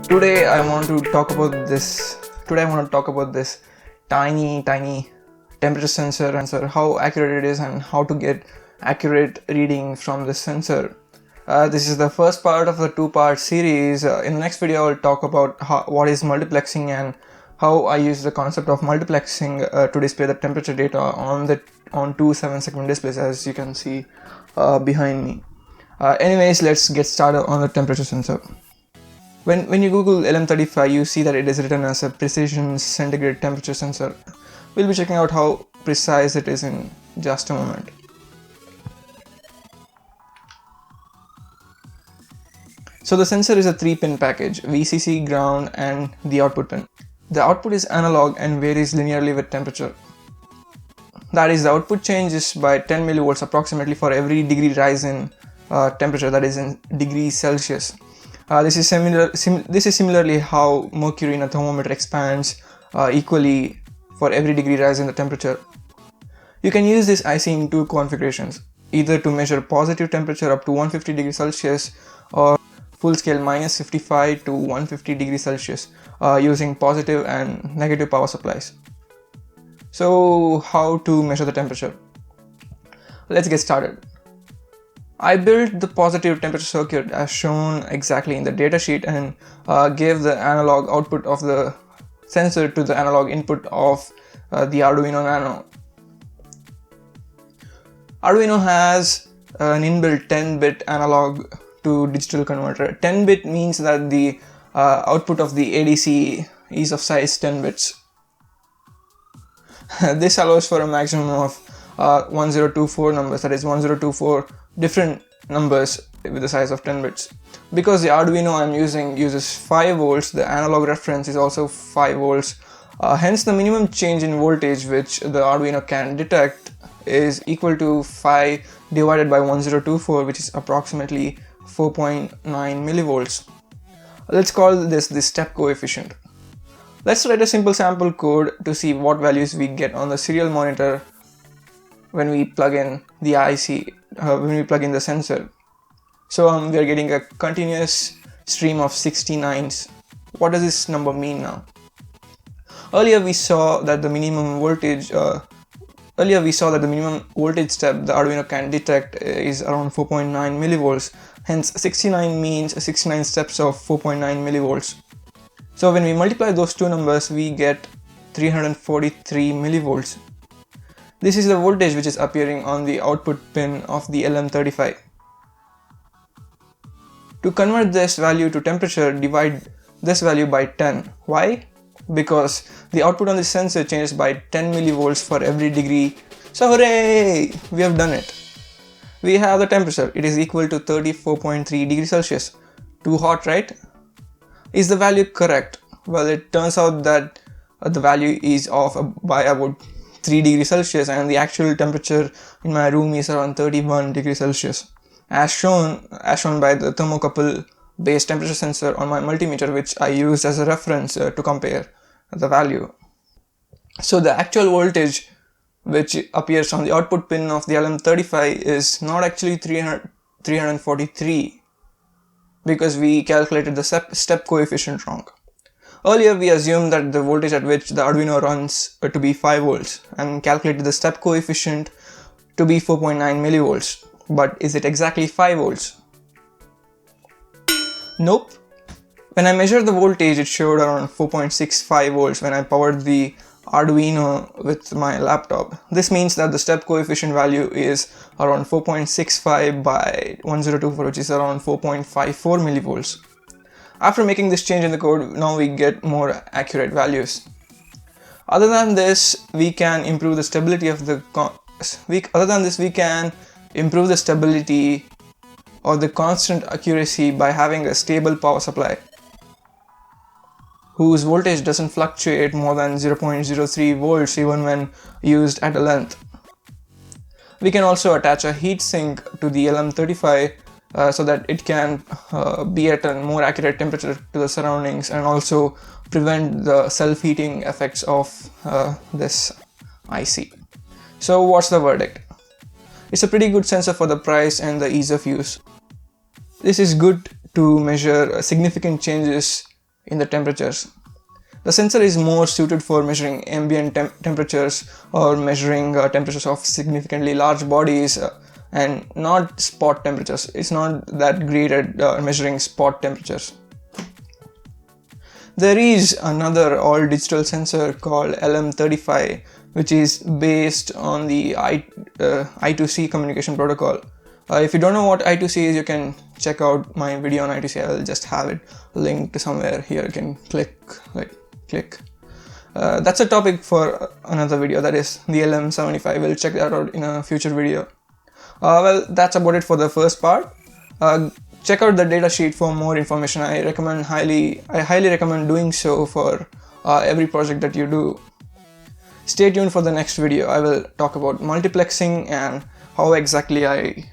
Today I want to talk about this tiny temperature sensor, how accurate it is and how to get accurate reading from this sensor. This is the first part of the two-part series. In the next video I'll talk about what is multiplexing and how I use the concept of multiplexing to display the temperature data on 2 7-segment displays, as you can see behind me. Anyways, let's get started on the temperature sensor. When you Google LM35, you see that it is written as a precision centigrade temperature sensor. We'll be checking out how precise it is in just a moment. So the sensor is a 3-pin package: VCC, ground, and the output pin. The output is analog and varies linearly with temperature. That is, the output changes by 10 millivolts approximately for every degree rise in temperature, that is in degrees Celsius. This is similarly how mercury in a thermometer expands equally for every degree rise in the temperature. You can use this IC in two configurations, either to measure positive temperature up to 150 degrees Celsius or full scale minus 55 to 150 degrees Celsius using positive and negative power supplies. So how to measure the temperature? Let's get started. I built the positive temperature circuit as shown exactly in the datasheet and gave the analog output of the sensor to the analog input of the Arduino Nano. Arduino has an inbuilt 10-bit analog to digital converter. 10-bit means that the output of the ADC is of size 10 bits. This allows for a maximum of 1024 numbers, that is 1024 different numbers with the size of 10 bits. Because the Arduino I'm using uses 5 volts, the analog reference is also 5 volts. Hence the minimum change in voltage which the Arduino can detect is equal to 5 divided by 1024, which is approximately 4.9 millivolts. Let's call this the step coefficient. Let's write a simple sample code to see what values we get on the serial monitor when we plug in the IC, when we plug in the sensor. So we are getting a continuous stream of 69s. What does this number mean now? Earlier we saw that the minimum voltage step the Arduino can detect is around 4.9 millivolts. Hence 69 means 69 steps of 4.9 millivolts. So when we multiply those two numbers, we get 343 millivolts. This is the voltage which is appearing on the output pin of the LM35. To convert this value to temperature, divide this value by 10. Why? Because the output on the sensor changes by 10 millivolts for every degree. So hooray! We have done it. We have the temperature. It is equal to 34.3 degrees Celsius. Too hot, right? Is the value correct? Well, it turns out that the value is off by about 3 degrees Celsius and the actual temperature in my room is around 31 degrees Celsius. As shown by the thermocouple based temperature sensor on my multimeter, which I used as a reference to compare the value. So the actual voltage which appears on the output pin of the LM35 is not actually 343 because we calculated the step coefficient wrong. Earlier we assumed that the voltage at which the Arduino runs to be 5 volts and calculated the step coefficient to be 4.9 millivolts. But is it exactly 5 volts? Nope. When I measured the voltage, it showed around 4.65 volts when I powered the Arduino with my laptop. This means that the step coefficient value is around 4.65 by 1024, which is around 4.54 millivolts. After making this change in the code, now we get more accurate values. Other than this, we can improve the stability of the or the constant accuracy by having a stable power supply whose voltage doesn't fluctuate more than 0.03 volts even when used at a length. We can also attach a heatsink to the LM35 so that it can be at a more accurate temperature to the surroundings and also prevent the self-heating effects of this IC. So what's the verdict? It's a pretty good sensor for the price and the ease of use. This is good to measure significant changes in the temperatures. The sensor is more suited for measuring ambient temperatures or measuring temperatures of significantly large bodies and not spot temperatures. It's not that great at measuring spot temperatures. There is another all-digital sensor called LM35, which is based on the I2C communication protocol. If you don't know what I2C is, you can check out my video on I2C. I'll just have it linked somewhere here. You can click. That's a topic for another video, that is the LM75. We'll check that out in a future video. Well, that's about it for the first part. Check out the datasheet for more information. I highly recommend doing so for every project that you do. Stay tuned for the next video. I will talk about multiplexing and how exactly I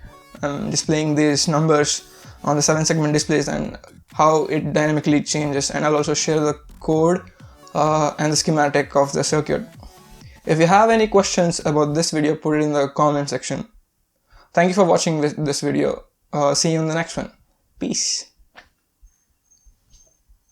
am displaying these numbers on the 7-segment displays and how it dynamically changes, and I'll also share the code and the schematic of the circuit. If you have any questions about this video, put it in the comment section. Thank you for watching this video. See you in the next one. Peace.